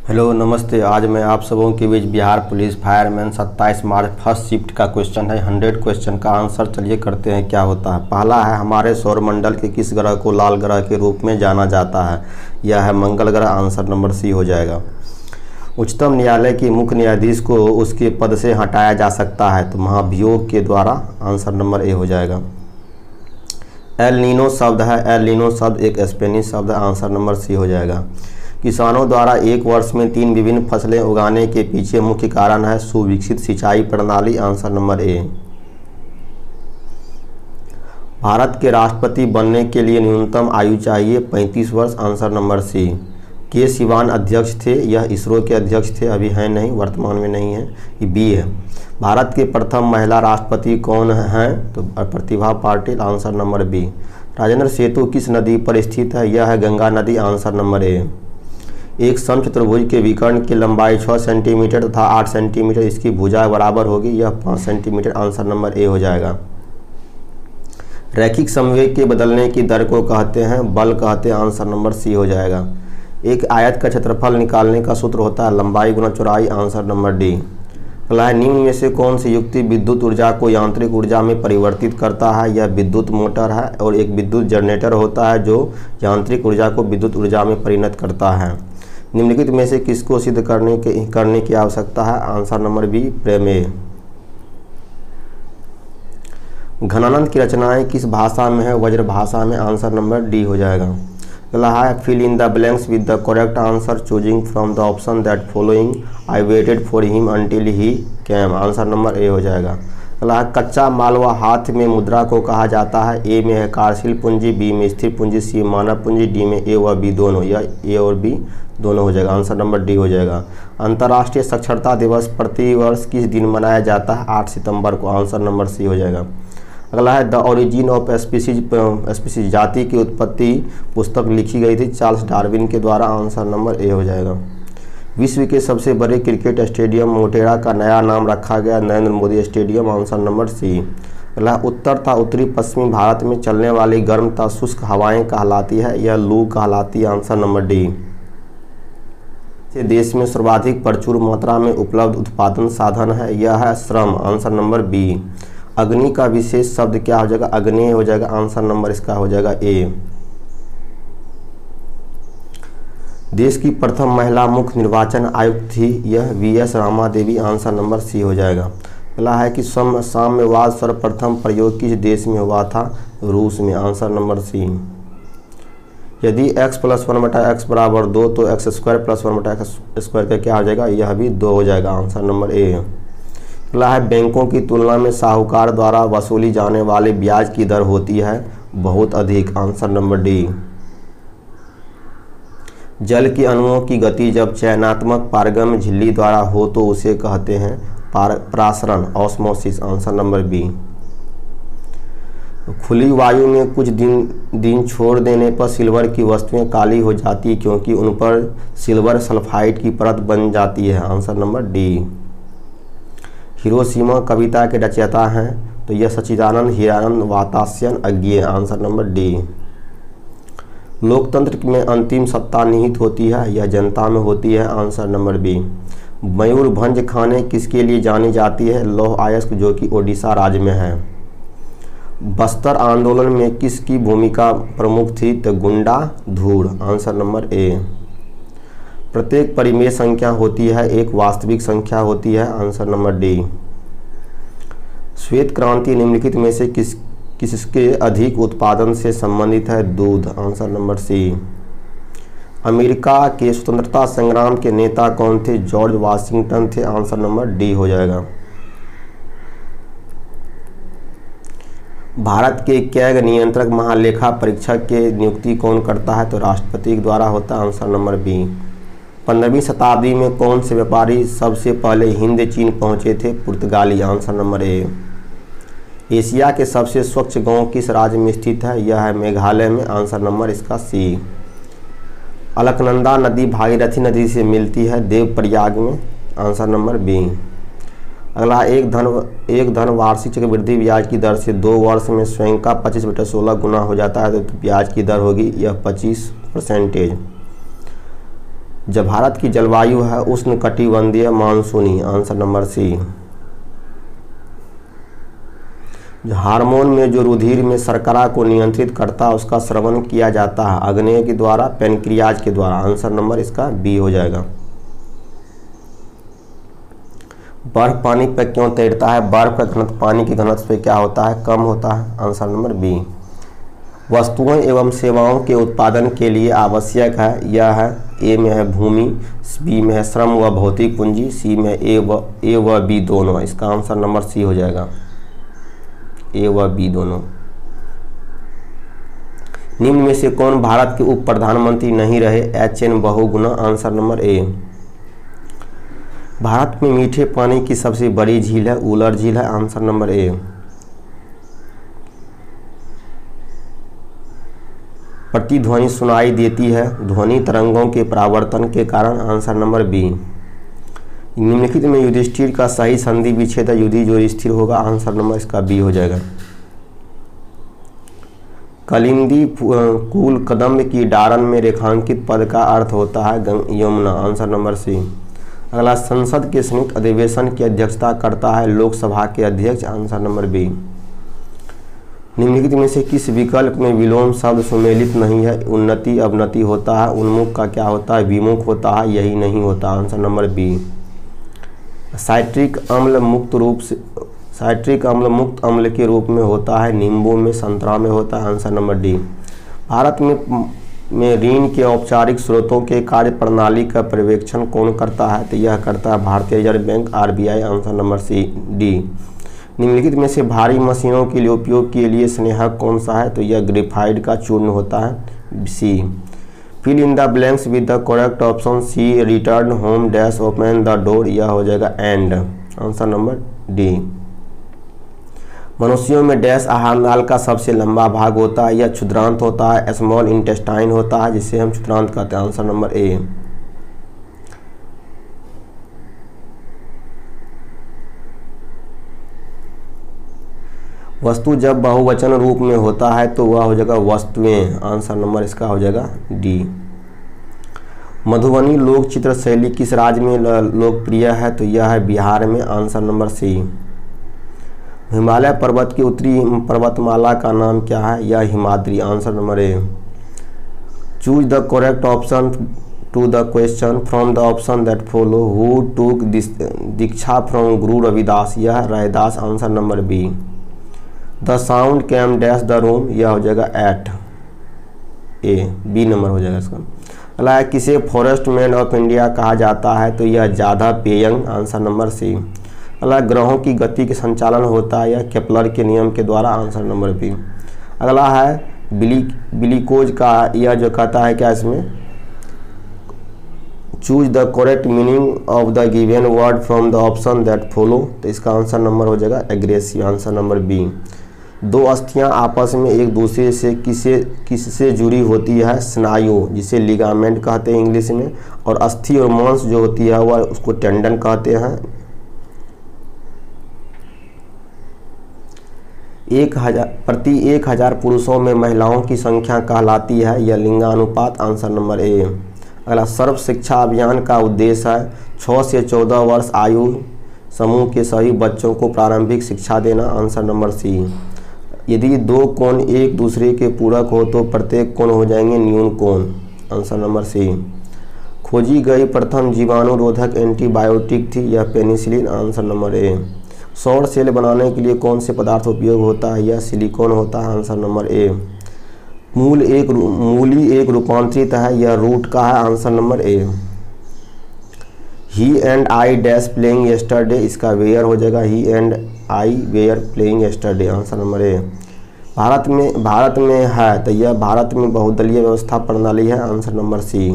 Hello नमस्ते। आज मैं आप सबों के बीच बिहार पुलिस फायरमैन 27 मार्च फर्स्ट शिफ्ट का क्वेश्चन है। 100 क्वेश्चन का आंसर चलिए करते हैं क्या होता है। पहला है, हमारे सौरमंडल के किस ग्रह को लाल ग्रह के रूप में जाना जाता है। यह है मंगल ग्रह। आंसर नंबर सी हो जाएगा। उच्चतम न्यायालय के मुख्य न्यायाधीश को उसके पद से हटाया जा सकता है तो महाभियोग के द्वारा। आंसर नंबर ए हो जाएगा। एल नीनो शब्द है। एल नीनो शब्द एक स्पेनिश शब्द है। आंसर नंबर सी हो जाएगा। किसानों द्वारा एक वर्ष में 3 विभिन्न फसलें उगाने के पीछे मुख्य कारण है सुविकसित सिंचाई प्रणाली। Answer number A. भारत के राष्ट्रपति बनने के लिए न्यूनतम आयु चाहिए 35 वर्ष। Answer number C. के सिवान अध्यक्ष थे। यह इसरो के अध्यक्ष थे, अभी हैं नहीं, वर्तमान में नहीं है। ये बी है। भारत के प्रथम महिला राष्ट्रपति कौन हैं तो Pratibha Patil. Answer number B. Rajendra Setu किस नदी पर स्थित है। यह है गंगा नदी। Answer number A. एक समचतुर्भुज के विकर्ण की लंबाई 6 सेंटीमीटर तथा 8 सेंटीमीटर इसकी भुजा बराबर होगी। यह 5 सेंटीमीटर। आंसर नंबर ए हो जाएगा। रैखिक संवेग के बदलने की दर को कहते हैं बल कहते हैं। आंसर नंबर सी हो जाएगा। एक आयत का क्षेत्रफल निकालने का सूत्र होता है लंबाई गुना चौड़ाई। Answer number D. अगला है, निम्न में से कौन सी युक्ति विद्युत ऊर्जा को यांत्रिक ऊर्जा में परिवर्तित करता है। यह विद्युत मोटर है और एक विद्युत जनरेटर होता है जो यांत्रिक ऊर्जा को विद्युत ऊर्जा में परिणत करता है। निम्नलिखित में से किसको सिद्ध करने की आवश्यकता है। आंसर नंबर बी, प्रमेय। घनानंद की रचनाएं किस भाषा में है। वज्र भाषा में। आंसर नंबर डी हो जाएगा। अगला है, fill in the blanks with the correct answer choosing from the option that following. I waited for him until he came. Answer number A हो जाएगा। अगला है, कच्चा माल व हाथ में मुद्रा को कहा जाता है। ए में है कार्यशील पूंजी, बी में स्थिर पूंजी, सी मानव पूंजी, डी में ए व बी दोनों। या ए और बी दोनों हो जाएगा। आंसर नंबर डी हो जाएगा। अंतर्राष्ट्रीय साक्षरता दिवस प्रतिवर्ष किस दिन मनाया जाता है। 8 सितंबर को। आंसर नंबर सी हो जाएगा। अगला है, द ओरिजिन ऑफ स्पीसीज जाति की उत्पत्ति पुस्तक लिखी गई थी चार्ल्स डार्विन के द्वारा। आंसर नंबर ए हो जाएगा। विश्व के सबसे बड़े क्रिकेट स्टेडियम मोटेरा का नया नाम रखा गया Narendra Modi stadium. Answer number C. अगला, उत्तर तथा उत्तरी पश्चिमी भारत में चलने वाली गर्म तथा शुष्क हवाएं कहलाती है। यह लू कहलाती है। Answer number D. देश में सर्वाधिक प्रचुर मात्रा में उपलब्ध उत्पादन साधन है। यह है श्रम। Answer number B. अग्नि का विशेष शब्द क्या हो जाएगा। अग्नि हो जाएगा। आंसर नंबर इसका हो जाएगा ए। देश की प्रथम महिला मुख्य निर्वाचन आयुक्त थी। यह वीएस रामा देवी। आंसर नंबर सी हो जाएगा। अगला है कि साम्यवाद सर्वप्रथम प्रयोग किस देश में हुआ था। रूस में। Answer number C. यदि x + 1/x = 2 तो x² + 1/x² का क्या हो जाएगा। यह भी 2 हो जाएगा। आंसर नंबर ए। अगला है, बैंकों की तुलना में साहूकार द्वारा वसूली जाने वाले ब्याज की दर होती है बहुत अधिक। Answer number D. जल के अणुओं की गति जब चयनात्मक पारगम्य झिल्ली द्वारा हो तो उसे कहते हैं प्रासरण, ऑस्मोसिस। Answer number B. खुली वायु में कुछ दिन छोड़ देने पर सिल्वर की वस्तुएं काली हो जाती है क्योंकि उन पर सिल्वर सल्फाइड की परत बन जाती है। Answer number D. हिरोशिमा कविता के रचयिता हैं तो यह Sachchidanand Hiranand Vatsyayan Agyeya. Answer number D. लोकतंत्र में अंतिम सत्ता निहित होती है। यह जनता में होती है। Answer number B. मयूरभंज खाने किसके लिए जानी जाती है। लौह अयस्क जो कि ओडिशा राज्य में है। बस्तर आंदोलन में किसकी भूमिका प्रमुख थी तो गुंडा धूड़। आंसर नंबर ए। प्रत्येक परिमेय संख्या होती है एक वास्तविक संख्या होती है। Answer number D. श्वेत क्रांति निम्नलिखित में से किसके अधिक उत्पादन से संबंधित है। दूध। आंसर नंबर सी। अमेरिका के स्वतंत्रता संग्राम के नेता कौन थे। जॉर्ज वाशिंगटन थे। आंसर नंबर डी हो जाएगा। भारत के कैग नियंत्रक महालेखा परीक्षक के नियुक्ति कौन करता है तो राष्ट्रपति के द्वारा होता है। Answer number B. 15वीं शताब्दी में कौन से व्यापारी सबसे पहले हिंद चीन पहुंचे थे। पुर्तगाली। आंसर नंबर ए। एशिया के सबसे स्वच्छ गांव किस राज्य में स्थित है। यह है मेघालय में। आंसर नंबर इसका सी। अलकनंदा नदी भागीरथी नदी से मिलती है देवप्रयाग में। Answer number B. अगला, एक धन वार्षिक चक्रवृद्धि ब्याज की दर से 2 वर्ष में स्वयं का 25/16 गुना हो जाता है तो ब्याज की दर होगी यह 25%। जब भारत की जलवायु है उष्णकटिबंधीय मानसूनी, आंसर नंबर सी। हार्मोन में जो रुधिर में शर्करा को नियंत्रित करता है उसका स्रवण किया जाता है आग्नेय के द्वारा, पैनक्रियाज के द्वारा, आंसर नंबर इसका बी हो जाएगा। बर्फ पानी पर क्यों तैरता है? बर्फ का घनत्व पानी के घनत्व पे क्या होता है? कम होता है, आंसर नंबर बी। वस्तुओं एवं सेवाओं के उत्पादन के लिए आवश्यक है, यह है ए में है भूमि, बी में है श्रम व भौतिक पूंजी, सी में ए व बी दोनों, इसका आंसर नंबर सी हो जाएगा, ए व बी दोनों। निम्न में से कौन भारत के उप प्रधानमंत्री नहीं रहे? H.N.. Bahuguna, answer number A. Bharat में मीठे पानी की सबसे बड़ी झील है उलर झील है, आंसर नंबर ए। प्रतिध्वनि सुनाई देती है ध्वनि तरंगों के परावर्तन के कारण, आंसर नंबर बी। निम्नलिखित में युधिष्ठिर का सही संधि विच्छेद युधि जो स्थिर होगा, आंसर नंबर इसका बी हो जाएगा। कलिंदी कुल कदम्ब की डारन में रेखांकित पद का अर्थ होता है यमुना, आंसर नंबर सी। अगला, संसद के संयुक्त अधिवेशन की अध्यक्षता करता है लोकसभा के अध्यक्ष, आंसर नंबर बी। निम्नलिखित में से किस विकल्प में विलोम शब्द सुमेलित नहीं है? उन्नति अवनति होता है, उन्मुख का क्या होता है? विमुख होता है, यही नहीं होता, आंसर नंबर बी। साइट्रिक अम्ल मुक्त अम्ल के रूप में होता है नींबू में, संतरा में होता है, आंसर नंबर डी। भारत में ऋण के औपचारिक स्रोतों के कार्य प्रणाली का पर्यवेक्षण कौन करता है? तो यह करता है भारतीय reserve bank, RBI, answer number C D. निम्नलिखित में से भारी मशीनों के लिए उपयोग के लिए स्नेहक कौन सा है? तो यह ग्रेफाइट का चूर्ण होता है, C. Fill in the blanks with the correct option, she return home dash open the door, यह हो जाएगा एंड, आंसर नंबर डी। मनुष्यों में डैश आहार नाल का सबसे लंबा भाग होता है, यह क्षुद्रांत होता है, स्मॉल इंटेस्टाइन होता है जिसे हम क्षुद्रांत कहते हैं, आंसर नंबर ए। वस्तु जब बहुवचन रूप में होता है तो वह हो जाएगा वस्तुएं, आंसर नंबर इसका हो जाएगा डी। मधुबनी लोक चित्र शैली किस राज्य में लोकप्रिय है? तो यह है बिहार में, आंसर नंबर सी। हिमालय पर्वत की उत्तरी पर्वतमाला का नाम क्या है? यह Himadri, answer number A. Choose the correct option to the question from the option that follow, who took diksha from Guru Ravidas, यह Raidas, answer number B. The sound came dash the room, यह हो जाएगा एट, ए, बी नंबर हो जाएगा इसका। अगला, किसे फॉरेस्ट मैन ऑफ इंडिया कहा जाता है? तो यह जादा पेयंग, आंसर नंबर सी। अगला, ग्रहों की गति के संचालन होता है यह केपलर के नियम के द्वारा, आंसर नंबर बी। अगला है बिलिकोज का, यह जो कहता है क्या इसमें, choose the correct meaning of the given word from the option that follow, तो इसका आंसर नंबर हो जाएगा एग्रेसिव, आंसर नंबर बी। दो अस्थियां आपस में एक दूसरे से किससे जुड़ी होती है? स्नायु, जिसे लिगामेंट कहते हैं इंग्लिश में, और अस्थि और मांस जो होती है वह उसको टेंडन कहते हैं। 1000 पुरुषों में महिलाओं की संख्या कहलाती है, यह लिंगानुपात, आंसर नंबर ए। अगला, सर्व शिक्षा अभियान का उद्देश्य है 6 से 14 वर्ष आयु समूह के सभी बच्चों को प्रारंभिक शिक्षा देना, आंसर नंबर सी। यदि दो कोण एक दूसरे के पूरक हो तो प्रत्येक कोण हो जाएंगे न्यून कोण, आंसर नंबर सी। खोजी गई प्रथम जीवाणुरोधक एंटीबायोटिक थी, यह पेनिसिलिन, आंसर नंबर ए। सौर सेल बनाने के लिए कौन से पदार्थ उपयोग होता है? यह सिलिकॉन होता है, आंसर नंबर ए। मूली एक रूपांतरित है, यह रूट का है, answer number A. He and I dash playing yesterday, इसका वेयर हो जाएगा he and I were playing yesterday, answer number A. Bharat में है तो यह भारत में बहुदलीय व्यवस्था प्रणाली है, answer number C.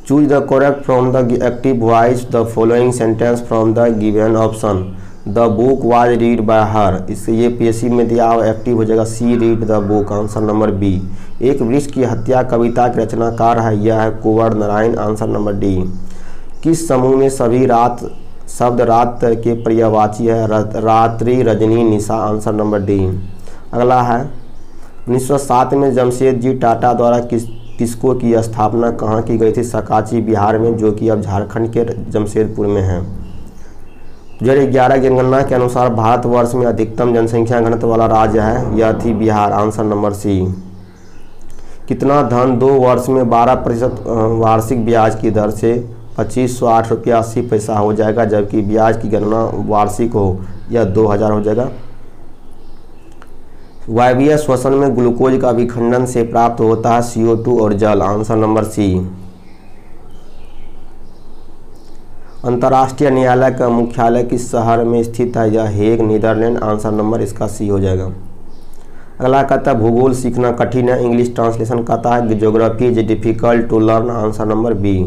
Choose the correct from the active voice the following sentence from the given option, the book was read by her, इससे ये पीएससी में दिया हुआ एक्टिव हो जाएगा she read the book, answer number B. एक वृक्ष की हत्या कविता के रचनाकार है, यह है कुंवर नारायण, आंसर नंबर डी। किस समूह में सभी शब्द रात के पर्यायवाची है? रात्रि, रजनी, निशा, आंसर नंबर डी। अगला है 1907 में जमशेदजी टाटा द्वारा किसको की स्थापना कहाँ की गई थी? सकाची बिहार में, जो कि अब झारखंड के जमशेदपुर में है। 2011 की जनगणना के अनुसार भारतवर्ष में अधिकतम जनसंख्या घनत्व वाला राज्य है, यह थी बिहार। आंसर नंबर सी। कितना धन 2 वर्ष में 12% वार्षिक ब्याज की दर से 2508 रुपया 80 पैसा हो जाएगा, जबकि ब्याज की गणना वार्षिक हो यह 2000 हो जाएगा। वायवीय श्वसन में ग्लूकोज का विखंडन से प्राप्त होता है CO2 और जल। Answer number C. अंतर्राष्ट्रीय न्यायालय का मुख्यालय किस शहर में स्थित है? यह हेग, नीदरलैंड। आंसर नंबर इसका सी हो जाएगा। अगला कहता है भूगोल सीखना कठिन है। इंग्लिश ट्रांसलेशन कहता है geography is difficult to learn. Answer number B.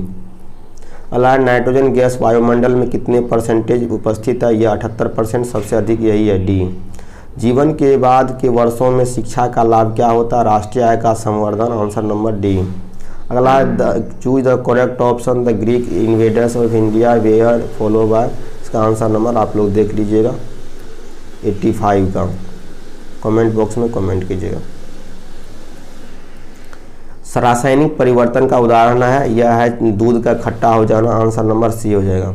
अगला नाइट्रोजन गैस वायुमंडल में कितने परसेंटेज उपस्थित है? यह 78%, सबसे अधिक यही है डी। जीवन के बाद के वर्षों में शिक्षा का लाभ क्या होता है? राष्ट्रीय आय का संवर्धन। Answer number D. अगला choose the correct option. The Greek invaders of India were follow by. इसका आंसर नंबर आप लोग देख लीजिएगा 85 का। कमेंट बॉक्स में कमेंट कीजिएगा। रासायनिक परिवर्तन का उदाहरण है, यह है दूध का खट्टा हो जाना। आंसर नंबर सी हो जाएगा।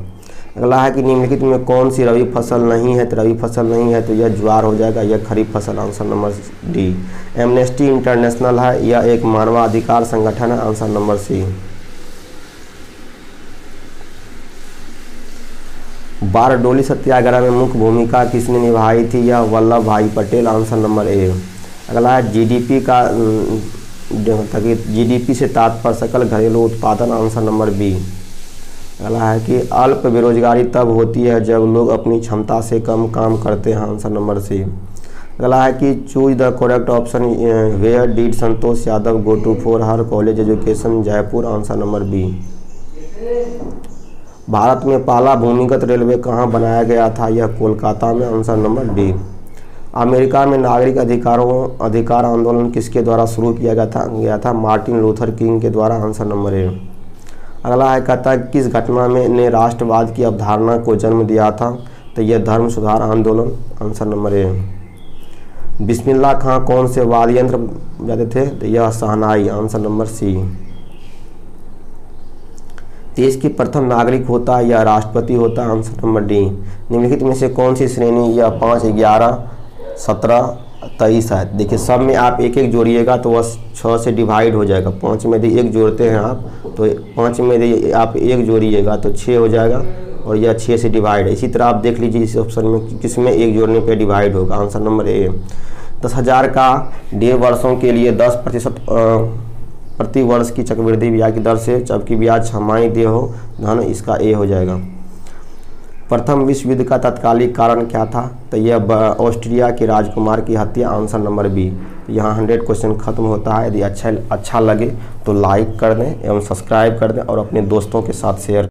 अगला है कि निम्नलिखित में कौन सी रबी फसल नहीं है? तो रबी फसल नहीं है तो यह ज्वार हो जाएगा, यह खरीफ फसल। Answer number D. Amnesty International है, यह एक मानवाधिकार संगठन है। Answer number C. Bardoli satyagraha में मुख्य भूमिका किसने निभाई थी? यह वल्लभ भाई पटेल। आंसर नंबर ए। अगला है जीडीपी का जीडीपी से तात्पर्य सकल घरेलू उत्पादन। Answer number B. अगला है कि अल्प बेरोजगारी तब होती है जब लोग अपनी क्षमता से कम काम करते हैं। Answer number C. अगला है कि choose the correct option. Where did Santosh Yadav go to for her college education? Jaipur. Answer number B. Bharat में पहला भूमिगत रेलवे कहाँ बनाया गया था? यह कोलकाता में। Answer number D. अमेरिका में नागरिक अधिकार आंदोलन किसके द्वारा शुरू किया गया था? मार्टिन लूथर किंग के द्वारा। आंसर नंबर ए। अगला है कहता है किस घटना में ने राष्ट्रवाद की अवधारणा को जन्म दिया था? तो यह धर्म सुधार आंदोलन। आंसर नंबर ए। बिस्मिल्लाह खां कौन से वाद्य यंत्र बजाते थे? तो यह शहनाई। आंसर नंबर सी। देश की प्रथम नागरिक होता है या राष्ट्रपति होता है? Answer number D. निम्नलिखित में से कौन सी श्रेणी यह 5, 11, 17, 23 है? देखिए सब में आप एक एक जोड़िएगा तो वह 6 से डिवाइड हो जाएगा। 5 में यदि एक जोड़ते हैं आप तो 5 में यदि आप एक जोड़िएगा तो 6 हो जाएगा और यह 6 से डिवाइड है। इसी तरह आप देख लीजिए इस ऑप्शन में किस में एक जोड़ने पे डिवाइड होगा। आंसर नंबर ए। 10,000 का 1.5 वर्षों के लिए 10% प्रति वर्ष की चक्रवृद्धि ब्याज की दर से, जबकि ब्याज छमाही दे हो धन, इसका ए हो जाएगा। प्रथम विश्व युद्ध का तत्कालिक कारण क्या था? तो यह ऑस्ट्रिया के राजकुमार की हत्या। Answer number B. यहाँ 100 क्वेश्चन खत्म होता है। यदि अच्छा लगे तो लाइक कर दें एवं सब्सक्राइब कर दें और अपने दोस्तों के साथ शेयर